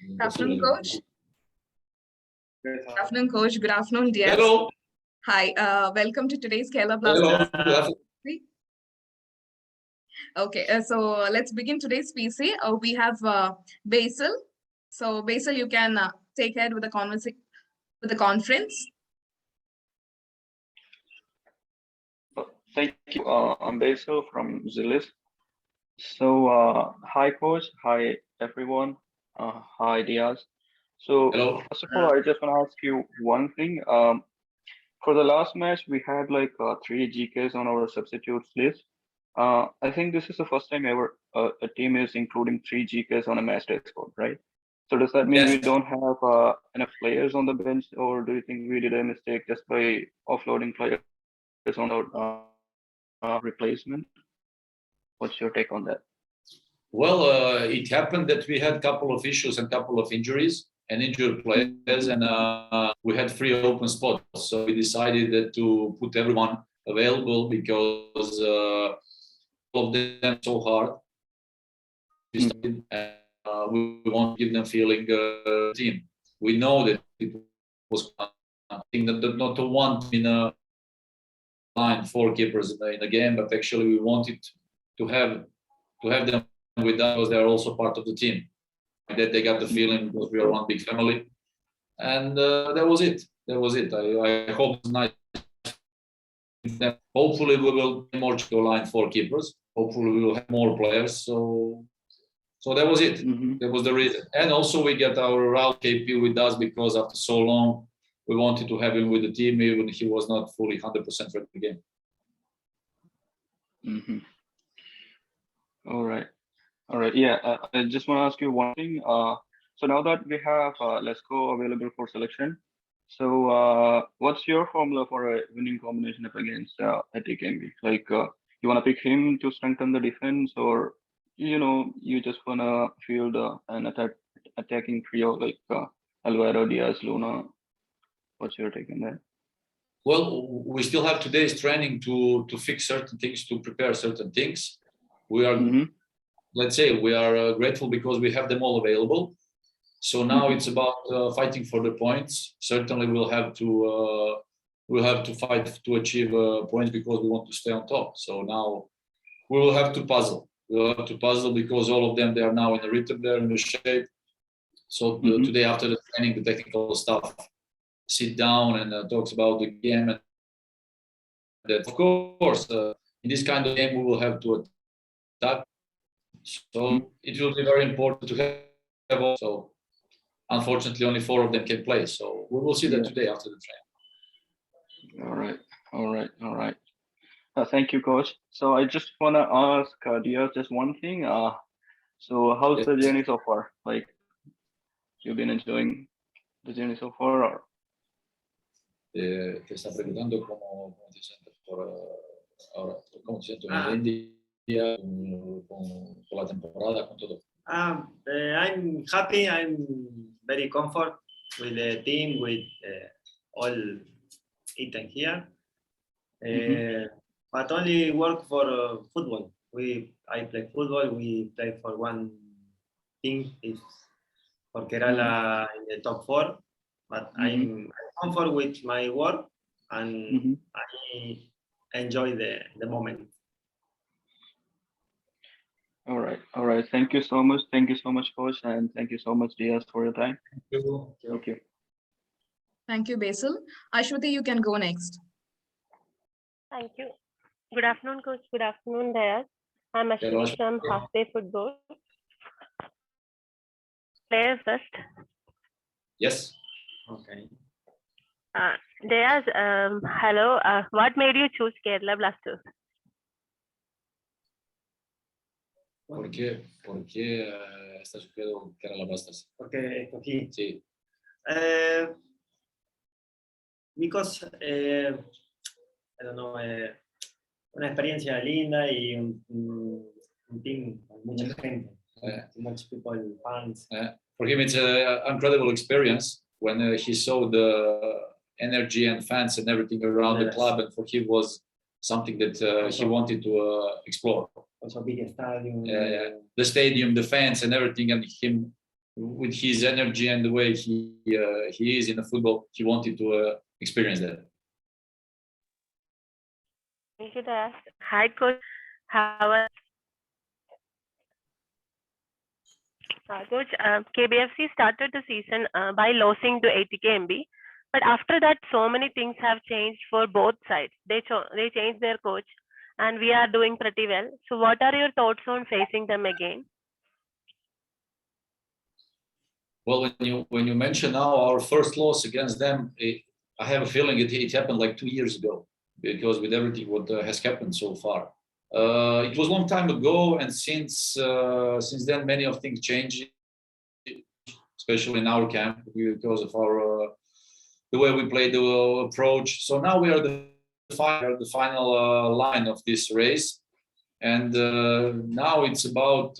Good afternoon, coach. Good afternoon, coach. Good afternoon, dear. Hello. Hi. Welcome to today's Kerala Blasters. Hello. Okay. So let's begin today's PC. We have Basil. So Basil, you can take ahead with the conference. Thank you. I'm Basil from ZilliZ. So, hi, coach. Hi, everyone. Hi, Diaz. So, Hello. first of all, I just want to ask you one thing. For the last match, we had like 3 GKs on our substitutes list. I think this is the first time ever a team is including 3 GKs on a match day squad, right? So does that mean Yes. we don't have enough players on the bench, or do you think we did a mistake just by offloading players on our replacement? What's your take on that? Well, it happened that we had a couple of issues and a couple of injuries and injured players, and we had 3 open spots. So we decided to put everyone available because all of them so hard. And, we want to give them feeling team. We know that it was not to want in a line 4 keepers in a game, but actually we wanted to have them with us because they are also part of the team. That they got the feeling because we are one big family, and that was it. That was it. I hope it's nice. Hopefully we will more to line 4 keepers. Hopefully we will have more players. So that was it. That was the reason. And also we get our Raul KP with us because after so long we wanted to have him with the team, even he was not fully 100% ready for the game. All right. Yeah, I just want to ask you one thing. So now that we have Lesko available for selection, so what's your formula for a winning combination up against ATKMB? Like, you want to pick him to strengthen the defense, or you just want to field an attacking trio like Alvaro, Diaz, Luna? What's your take on that? Well, we still have today's training to fix certain things, to prepare certain things. We are, let's say, we are grateful because we have them all available. So now it's about fighting for the points. Certainly, we'll have to fight to achieve points because we want to stay on top. So now we will have to puzzle. We'll have to puzzle because all of them, they are now in the rhythm, they're in the shape. So today after the training, the technical staff sit down and talks about the game. And that, of course, in this kind of game, we will have to attack. So it will be very important to have also. Unfortunately, only 4 of them can play. So we will see that today after the training. All right. Thank you, coach. So I just want to ask Diaz just one thing. So how's the journey so far? Like, you've been enjoying the journey so far, or? Te está preguntando cómo te sientes ahora, cómo te sientes en India, con la temporada, con todo. I'm happy. I'm very comfort with the team, with all eating here. But only work for football. I play football. We play for one team. Is for Kerala in the top 4. But I'm comfort with my work, and I enjoy the moment. All right. Thank you so much, coach, and thank you so much, Diaz, for your time. Thank you. Thank you, Basil. Ashwati, you can go next. Thank you. Good afternoon, coach. Good afternoon, Diaz. I'm Ashwati from Halfway Football. Player first. Yes. Okay. Diaz, hello. What made you choose Kerala Blasters? ¿Por qué estás escogiendo Kerala Blasters? Porque escogí. Sí. Because I don't know, una experiencia linda y un team con mucha gente, much people, fans. For him, it's an incredible experience when he saw the energy and fans and everything around the club, and for him was something that he wanted to explore. Also big stadium. The stadium, the fans, and everything, and him with his energy and the way he is in the football, he wanted to experience that. Thank you, Dayas. Hi, Coach. How are Coach, KBFC started the season by losing to ATKMB, but after that, so many things have changed for both sides. They changed their coach, and we are doing pretty well. So, what are your thoughts on facing them again? Well, when you mention now our first loss against them, I have a feeling it happened like 2 years ago, because with everything what has happened so far. It was a long time ago, and since then many of things changed, especially in our camp because of our the way we play, the approach. So now we are the final line of this race, and now it's about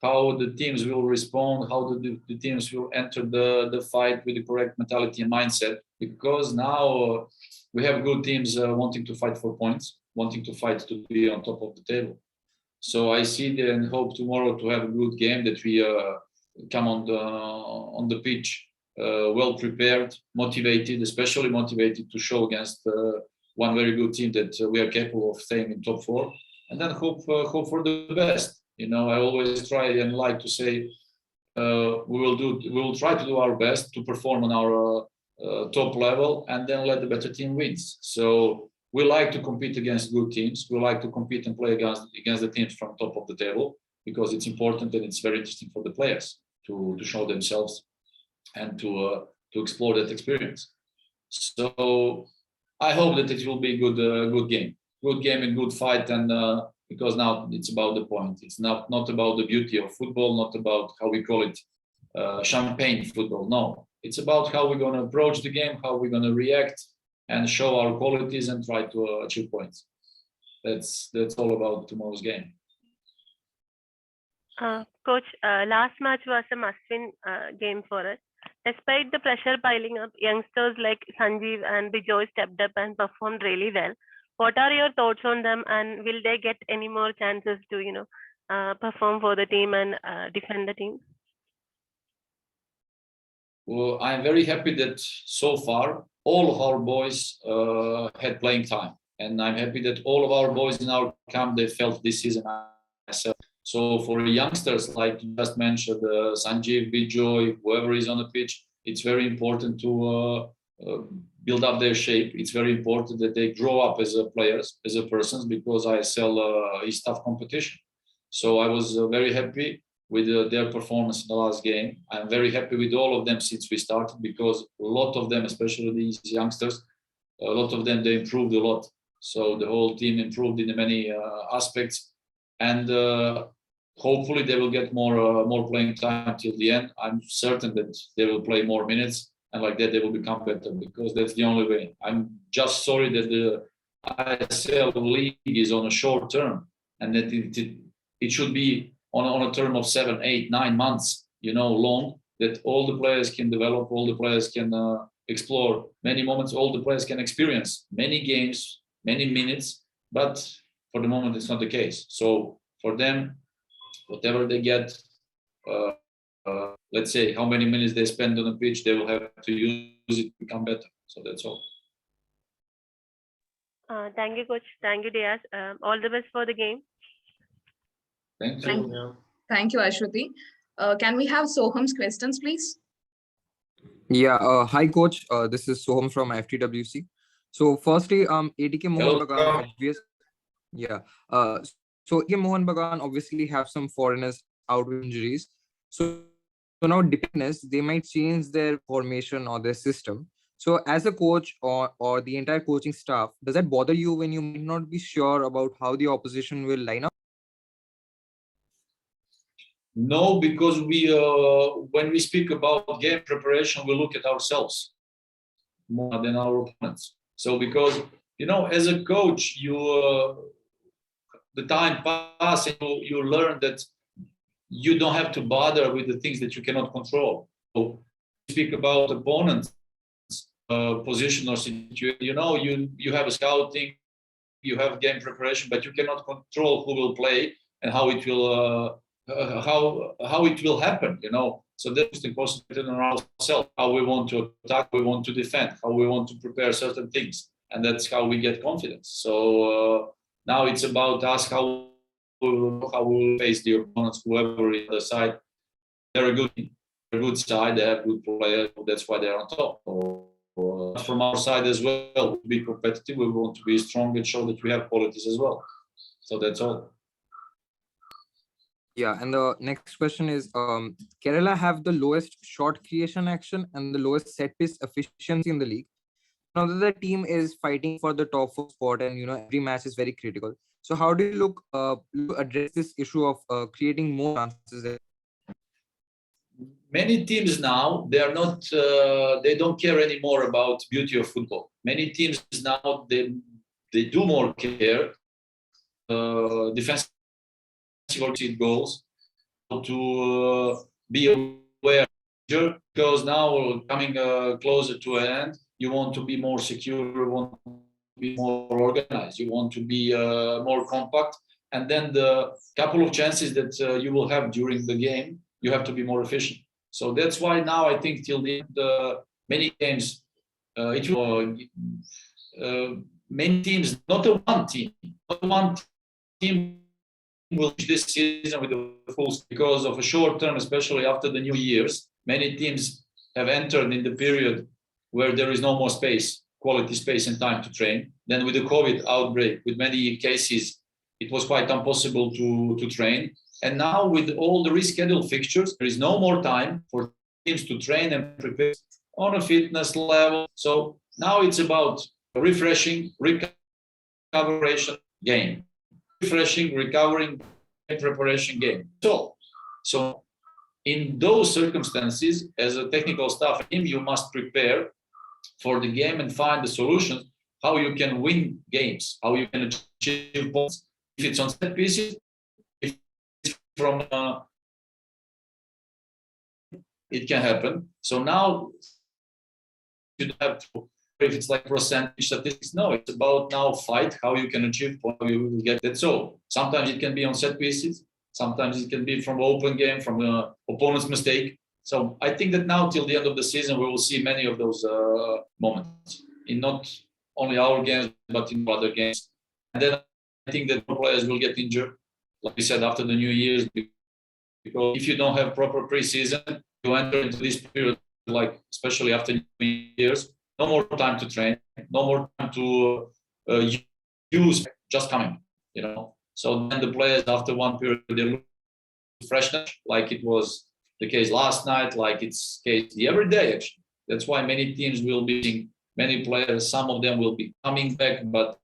how the teams will respond, how the teams will enter the fight with the correct mentality and mindset. Because now we have good teams wanting to fight for points, wanting to fight to be on top of the table. So I see and hope tomorrow to have a good game, that we come on the pitch well prepared, motivated, especially motivated to show against one very good team that we are capable of staying in top 4, and then hope for the best. You know, I always try and like to say we will try to do our best to perform on our top level, and then let the better team wins. So we like to compete against good teams. We like to compete and play against the teams from top of the table, because it's important and it's very interesting for the players to show themselves and to explore that experience. So I hope that it will be a good game and good fight, and because now it's about the point. It's not about the beauty of football, not about how we call it champagne football. No, it's about how we're going to approach the game, how we're going to react, and show our qualities and try to achieve points. That's all about tomorrow's game. Coach, last match was a must-win game for us. Despite the pressure piling up, youngsters like Sanjeev and Bijoy stepped up and performed really well. What are your thoughts on them, and will they get any more chances to, perform for the team and defend the team? Well, I'm very happy that so far all of our boys had playing time, and I'm happy that all of our boys in our camp, they felt this season myself. So for youngsters like you just mentioned, Sanjeev, Bijoy, whoever is on the pitch, it's very important to build up their shape. It's very important that they grow up as players, as persons, because ISL is tough competition. So I was very happy with their performance in the last game. I'm very happy with all of them since we started, because a lot of them, especially these youngsters, a lot of them, they improved a lot. So the whole team improved in many aspects, and hopefully they will get more playing time till the end. I'm certain that they will play more minutes, and like that they will become better, because that's the only way. I'm just sorry that the ISL league is on a short term, and that it should be on a term of 7, 8, 9 months, long, that all the players can develop, all the players can explore many moments, all the players can experience many games, many minutes, but for the moment it's not the case. So for them, whatever they get, let's say how many minutes they spend on the pitch, they will have to use it to become better. So that's all. Thank you, Coach. Thank you, Dayas. All the best for the game. Thank Thank you. you. Thank you, Ashwati. Can we have Soham's questions, please? Yeah. Hi, Coach. This is Soham from FTWC. So, firstly, ATK Mohan Bagan, obvious. Yeah. So ATK Mohan Bagan obviously have some foreigners out with injuries. So now, dependence, they might change their formation or their system. So, as a coach or the entire coaching staff, does that bother you when you might not be sure about how the opposition will line up? No, because when we speak about game preparation, we look at ourselves more than our opponents. So because, as a coach, the time passes, you learn that you don't have to bother with the things that you cannot control. So speak about opponents' position or situation, you have a scouting, you have game preparation, but you cannot control who will play and how it will how it will happen, you know. So that's concentrated on ourselves, how we want to attack, we want to defend, how we want to prepare certain things, and that's how we get confidence. So now it's about us how we face the opponents, whoever is the side. They're a good side. They have good players. That's why they're on top. From our side as well, to be competitive, we want to be strong and show that we have qualities as well. So that's all. Yeah, and the next question is, Kerala have the lowest shot creation action and the lowest set piece efficiency in the league. Now that the team is fighting for the top 4 spot, and every match is very critical. So how do you look to address this issue of creating more chances? Many teams now, they are not, they don't care anymore about beauty of football. Many teams now, they do more care, defensive goals, to be aware, because now coming closer to an end, you want to be more secure, you want to be more organized, you want to be more compact, and then the couple of chances that you will have during the game, you have to be more efficient. So that's why now I think till the end, many games, many teams, not one team will reach this season with the full, because of a short term, especially after the New Year's. Many teams have entered in the period where there is no more space, quality space and time to train. Then with the COVID outbreak, with many cases, it was quite impossible to train. And now with all the rescheduled fixtures, there is no more time for teams to train and prepare on a fitness level. So now it's about refreshing, recovery game. Refreshing, recovering, and preparation game. So in those circumstances, as a technical staff team, you must prepare for the game and find the solutions, how you can win games, how you can achieve points. If it's on set pieces, if it's from it can happen. So now you have to, if it's like percentage statistics, no, it's about now fight, how you can achieve points, how you will get that. So sometimes it can be on set pieces, sometimes it can be from open game, from the opponent's mistake. So I think that now till the end of the season, we will see many of those moments in not only our games, but in other games. And then I think that players will get injured, like we said, after the New Year's, because if you don't have proper preseason, you enter into this period, like especially after New Year's, no more time to train, no more time to use, just coming, So then the players after one period, they lose freshness, like it was the case last night, like it's case every day actually. That's why many teams will be seeing many players, some of them will be coming back, but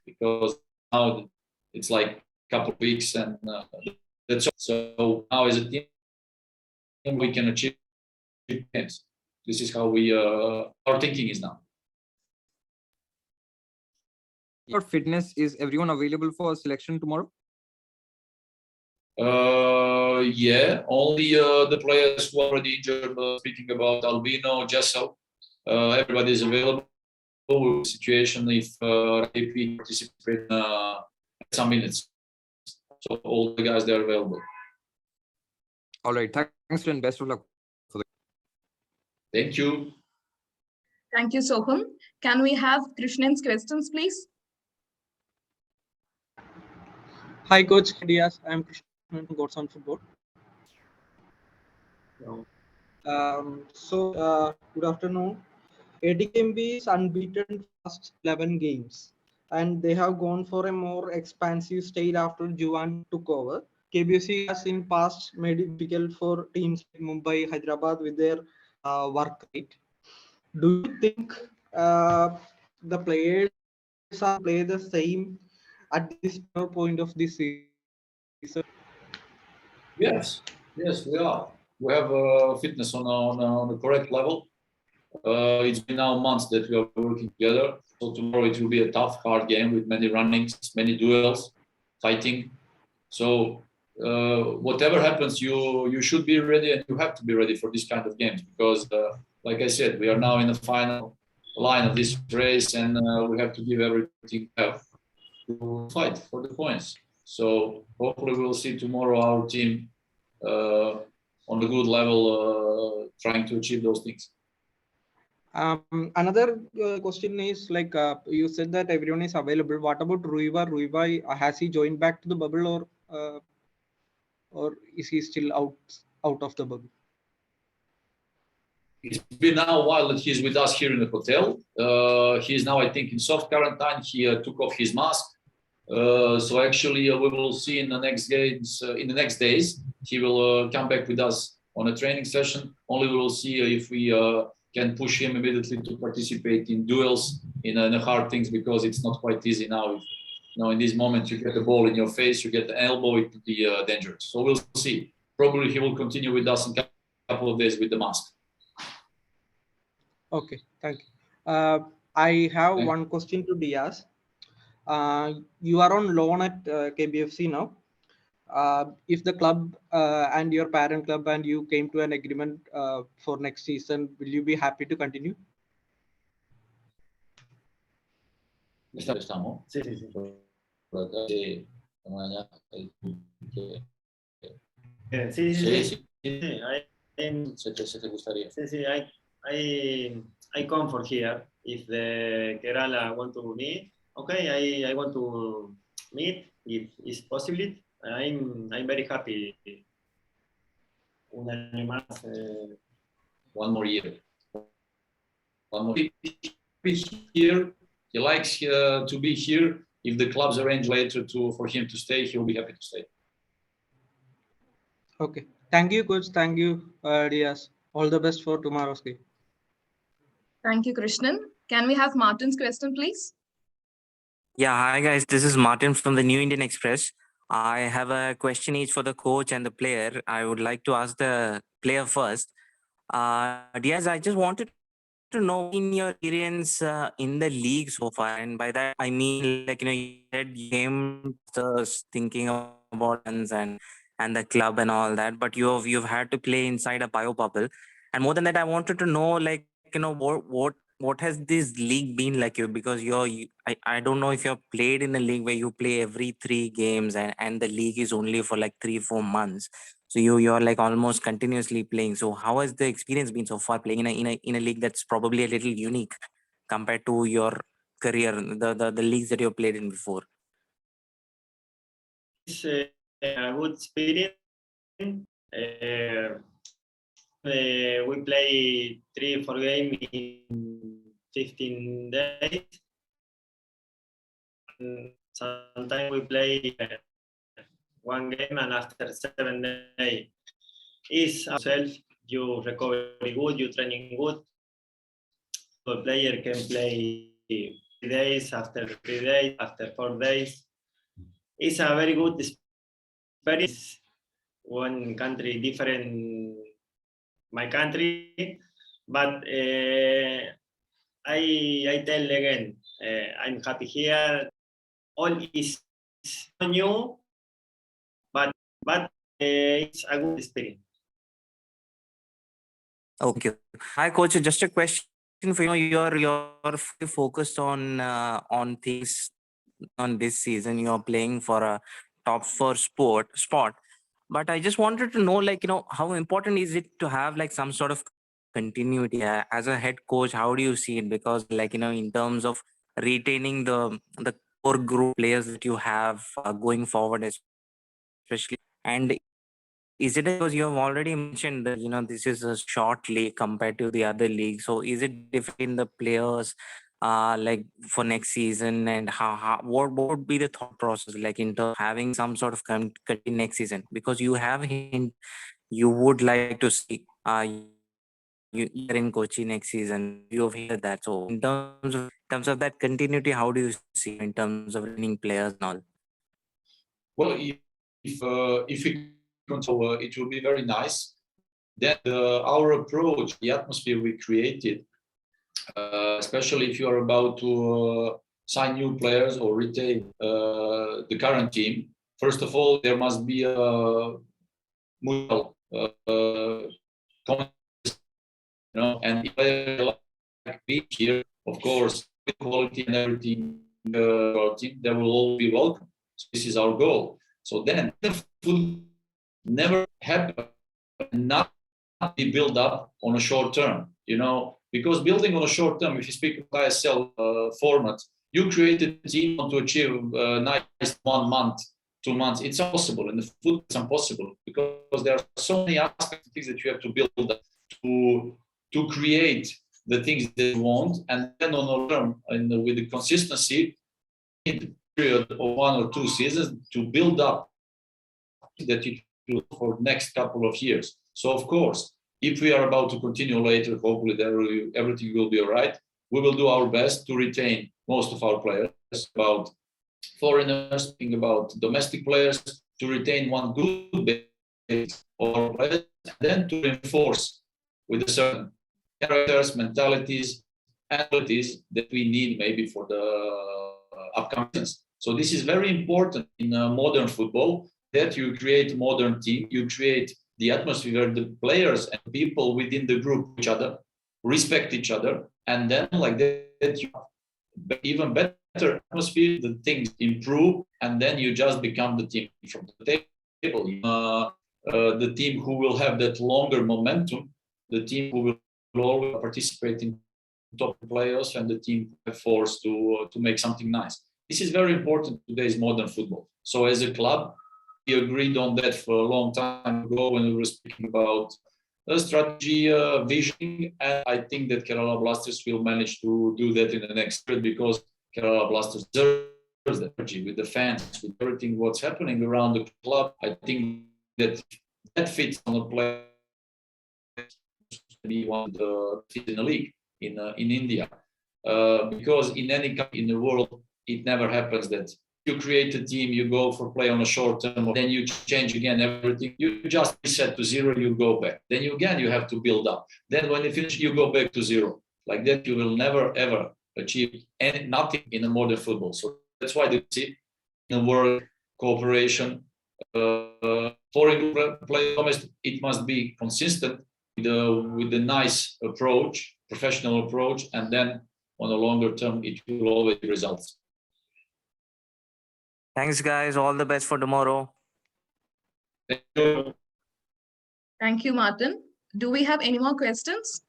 because now it's like a couple of weeks and that's all. So now as a team, we can achieve games. This is how we our thinking is now. For fitness, is everyone available for selection tomorrow? Yeah, only the players who are already injured. Speaking about Albino, Jessel, everybody is available. Situation if AP participate some minutes, so all the guys, they're available. All right, thanks and best of luck. Thank you. Thank you, Soham. Can we have Krishnan's questions, please? Hi, Coach Diaz. I'm Krishnan from Gods on Football. Good afternoon. ATKMB is unbeaten first 11 games, and they have gone for a more expansive style after Juwan took over. KBFC has in past made it difficult for teams like Mumbai, Hyderabad with their work rate. Do you think the players are play the same at this point of this season? Yes, we are. We have fitness on the correct level. It's been now months that we are working together. So tomorrow it will be a tough, hard game with many runnings, many duels, fighting. So whatever happens, you should be ready, and you have to be ready for this kind of games because, like I said, we are now in the final line of this race, and we have to give everything we have to fight for the points. So hopefully we'll see tomorrow our team on a good level, trying to achieve those things. Another question is like you said that everyone is available. What about Ruiva? Ruiva, has he joined back to the bubble, or is he still out of the bubble? It's been now a while that he's with us here in the hotel. He is now, I think, in soft quarantine. He took off his mask. So actually, we will see in the next games, in the next days. He will come back with us on a training session. Only we will see if we can push him immediately to participate in duels, in the hard things, because it's not quite easy now. In this moment, you get the ball in your face, you get the elbow, it could be dangerous. So we'll see. Probably he will continue with us in a couple of days with the mask. Okay, thank you. I have one question to Diaz. You are on loan at KBFC now. If the club and your parent club and you came to an agreement for next season, will you be happy to continue? ¿Estamos? Sí, sí, sí. Sí, sí, sí. Se te gustaría. Sí, sí, I come for here. If the Kerala want to meet, okay, I want to meet if it's possible. I'm very happy. Un año más. One more year. One more. Here, he likes to be here. If the clubs arrange later for him to stay, he will be happy to stay. Okay. Thank you, coach. Thank you, Diaz. All the best for tomorrow's game. Thank you, Krishnan. Can we have Martin's question, please? Yeah, hi guys. This is Martin from the New Indian Express. I have a question each for the coach and the player. I would like to ask the player first. Diaz, I just wanted to know in your experience in the league so far, and by that I mean, like, you said you came thinking about and the club and all that, but you've had to play inside a bio bubble, and more than that, I wanted to know, like, what has this league been like you? Because I don't know if you've played in a league where you play every 3 games and the league is only for like 3-4 months. So you're like almost continuously playing. So how has the experience been so far playing in a league that's probably a little unique compared to your career, the leagues that you played in before? It's a good experience. We play 3-4 games in 15 days. And sometimes we play one game and after 7 days. It's ourselves, you recover good, you training good. The player can play 3 days, after 3 days, after 4 days. It's a very good experience. One country different my country, but I tell again, I'm happy here. All is new, but it's a good experience. Okay. Hi, coach. Just a question for you. You're fully focused on things on this season. You're playing for a top 4 spot. But I just wanted to know, like, how important is it to have like some sort of continuity as a head coach? How do you see it? Because, like, in terms of retaining the core group players that you have going forward, especially, and is it because you have already mentioned that this is a short league compared to the other leagues? So is it different in the players like for next season, and what would be the thought process like in terms of having some sort of continuity next season? Because you have hint you would like to see you're in Kochi next season. You have heard that. So in terms of that continuity, how do you see in terms of winning players and all? Well, if we control, it will be very nice. Then our approach, the atmosphere we created, especially if you are about to sign new players or retain the current team. First of all, there must be a mutual and if I like being here, of course, with quality and everything, our team, they will all be welcome. So this is our goal. So then food never happen, not be built up on a short term, you know, because building on a short term, if you speak of ISL format, you create a team to achieve nice 1 month, 2 months. It's impossible. In the food, it's impossible because there are so many aspects of things that you have to build up to create the things that you want, and then on a term and with the consistency in the period of 1 or 2 seasons to build up that you do for the next couple of years. So of course, if we are about to continue later, hopefully everything will be all right. We will do our best to retain most of our players, about foreigners, think about domestic players, to retain one good base or players, and then to reinforce with a certain characters, mentalities, and abilities that we need maybe for the upcoming seasons. So this is very important in modern football, that you create a modern team, you create the atmosphere where the players and people within the group each other respect each other, and then like that you have even better atmosphere, the things improve, and then you just become the team from the table. The team who will have that longer momentum, the team who will always participate in top players, and the team forced to make something nice. This is very important in today's modern football. So as a club, we agreed on that for a long time ago when we were speaking about a strategy, vision, and I think that Kerala Blasters will manage to do that in the next period, because Kerala Blasters deserves the energy with the fans, with everything what's happening around the club. I think that fits on the play to be one of the fits in the league in India, because in any country in the world it never happens that you create a team, you go for play on a short term, then you change again everything. You just reset to zero, you go back. Then you have to build up. Then when you finish, you go back to zero. Like that, you will never ever achieve nothing in a modern football. So that's why they see in the world cooperation, foreign play, domestic, it must be consistent with the nice approach, professional approach, and then on a longer term, it will always result. Thanks, guys. All the best for tomorrow. Thank you. Thank you, Martin. Do we have any more questions?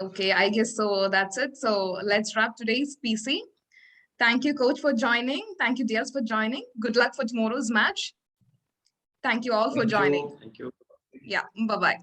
Okay, I guess so. That's it. So let's wrap today's PC. Thank you, coach, for joining. Thank you, Diaz, for joining. Good luck for tomorrow's match. Thank you all for joining. Thank you. Yeah, bye-bye.